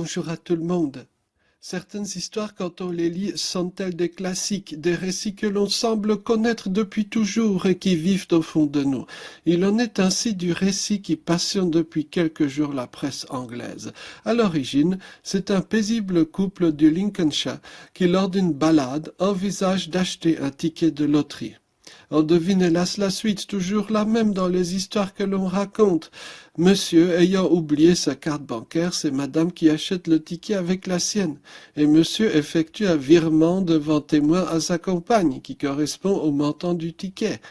bonjour à tout le monde. Certaines histoires, quand on les lit, sont-elles des classiques, des récits que l'on semble connaître depuis toujours et qui vivent au fond de nous. Il en est ainsi du récit qui passionne depuis quelques jours la presse anglaise. À l'origine, c'est un paisible couple du Lincolnshire qui, lors d'une balade, envisage d'acheter un ticket de loterie. On devine hélas la suite, toujours la même dans les histoires que l'on raconte. Monsieur ayant oublié sa carte bancaire, c'est madame qui achète le ticket avec la sienne, et monsieur effectue un virement devant témoin à sa compagne, qui correspond au montant du ticket.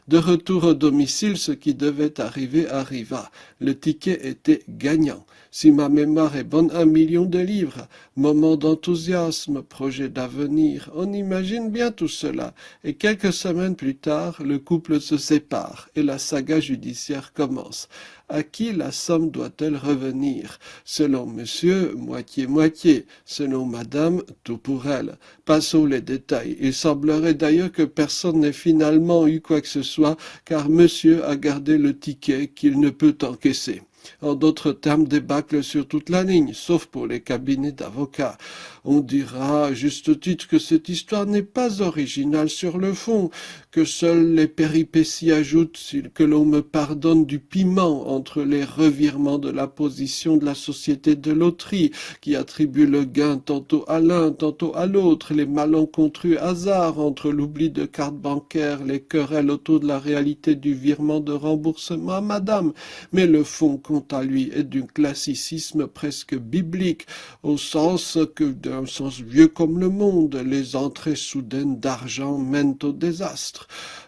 De retour au domicile, ce qui devait arriver arriva. Le ticket était gagnant. Si ma mémoire est bonne, 1 million de livres. Moment d'enthousiasme, projet d'avenir. On imagine bien tout cela. Et quelques semaines plus tard, le couple se sépare et la saga judiciaire commence. À qui la somme doit-elle revenir? Selon monsieur, moitié-moitié. Selon madame, tout pour elle. Passons les détails. Il semblerait d'ailleurs que personne n'ait finalement eu quoi que ce soit, car monsieur a gardé le ticket qu'il ne peut encaisser. En d'autres termes, débâcle sur toute la ligne, sauf pour les cabinets d'avocats. On dira à juste titre que cette histoire n'est pas originale sur le fond, que seules les péripéties ajoutent que l'on me pardonne du piment entre les revirements de la position de la société de loterie, qui attribue le gain tantôt à l'un, tantôt à l'autre, les malencontreux hasards entre l'oubli de cartes bancaires, les querelles autour de la réalité du virement de remboursement à madame, mais le fond, quant à lui, est d'un classicisme presque biblique, au sens d'un sens vieux comme le monde, les entrées soudaines d'argent mènent au désastre.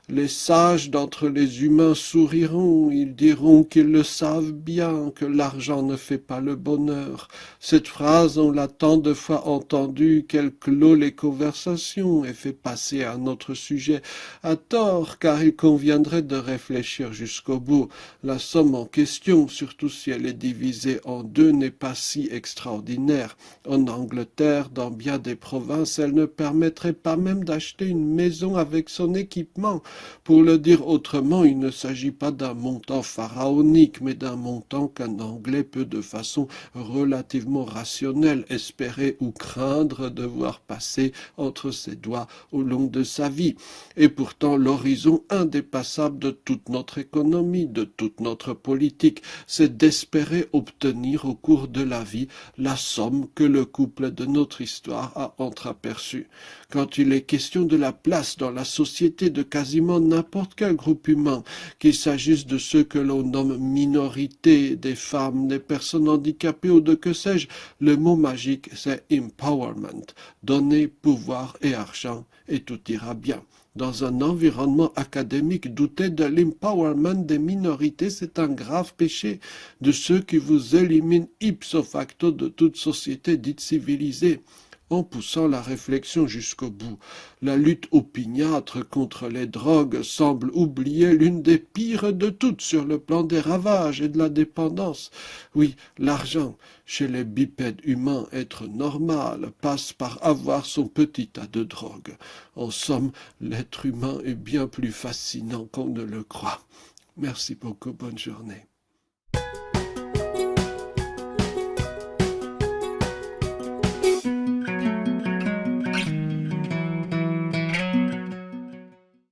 Les sages d'entre les humains souriront, ils diront qu'ils le savent bien, que l'argent ne fait pas le bonheur. Cette phrase, on l'a tant de fois entendue qu'elle clôt les conversations et fait passer à un autre sujet à tort, car il conviendrait de réfléchir jusqu'au bout. La somme en question, surtout si elle est divisée en deux, n'est pas si extraordinaire. En Angleterre, dans bien des provinces, elle ne permettrait pas même d'acheter une maison avec son équipement. Pour le dire autrement, il ne s'agit pas d'un montant pharaonique, mais d'un montant qu'un Anglais peut de façon relativement rationnelle espérer ou craindre de voir passer entre ses doigts au long de sa vie. Et pourtant, l'horizon indépassable de toute notre économie, de toute notre politique, c'est d'espérer obtenir au cours de la vie la somme que le couple de notre histoire a entreaperçue. Quand il est question de la place dans la société de quasiment n'importe quel groupe humain, qu'il s'agisse de ceux que l'on nomme minorités, des femmes, des personnes handicapées ou de que sais-je, le mot magique c'est empowerment, donner pouvoir et argent et tout ira bien. Dans un environnement académique, douter de l'empowerment des minorités, c'est un grave péché de ceux qui vous éliminent ipso facto de toute société dite civilisée. En poussant la réflexion jusqu'au bout, la lutte opiniâtre contre les drogues semble oublier l'une des pires de toutes sur le plan des ravages et de la dépendance. Oui, l'argent, chez les bipèdes humains, être normal, passe par avoir son petit tas de drogue. En somme, l'être humain est bien plus fascinant qu'on ne le croit. Merci beaucoup, bonne journée.